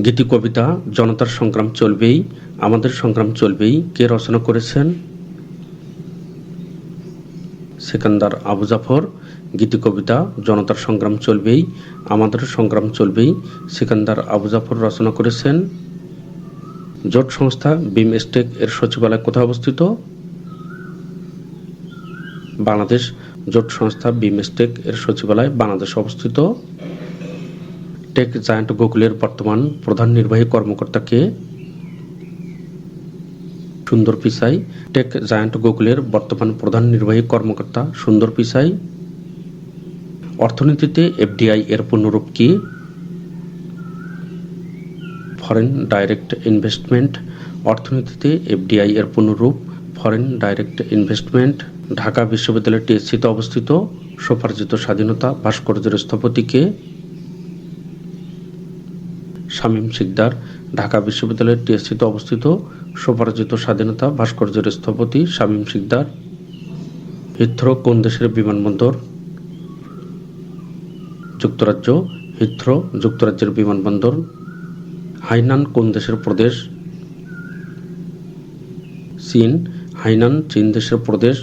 গীতি কবিতা জনতার সংগ্রাম চলবেই, আমাদের সংগ্রাম চলবেই কে রচনা করেছেন? সিকান্দার আবু জাফর। গীতি কবিতা জনতার সংগ্রাম চলবেই, আমাদের সংগ্রাম চলবেই সিকান্দার আবু জাফর রচনা করেছেন। জোট সংস্থা বিমস্টেক এর সচিবালয় কোথায় অবস্থিত? বাংলাদেশ। জোট সংস্থা বিমস্টেক এর সচিবালয় বাংলাদেশে অবস্থিত। টেক জায়ান্ট গুগলের বর্তমান প্রধান নির্বাহী কর্মকর্তা কে? সুন্দর পিচাই। টেক জায়ান্ট গুগলের বর্তমান প্রধান নির্বাহী কর্মকর্তা সুন্দর পিচাই। অর্থনীতিতে এফডিআই এর পূর্ণরূপ কি? Foreign direct investment. অর্থনীতিতে এফডিআই এর পূর্ণরূপ ফরেন ডাইরেক্ট ইনভেস্টমেন্ট। ঢাকা বিশ্ববিদ্যালয়ের টিএসসিতে অবস্থিত স্বোপার্জিত স্বাধীনতা ভাস্কর্যের স্থপতি কে? শামীম শিকদার। ঢাকা বিশ্ববিদ্যালয়ের টিএসসিতে অবস্থিত স্বোপার্জিত স্বাধীনতা ভাস্কর্যের স্থপতি শামীম শিকদার। হিথ্রো কোন দেশের বিমানবন্দর? যুক্তরাজ্য। হিথ্রো যুক্তরাজ্যের বিমানবন্দর। হাইনান কোন দেশের প্রদেশ? চীন। হাইনান চীন দেশের প্রদেশ।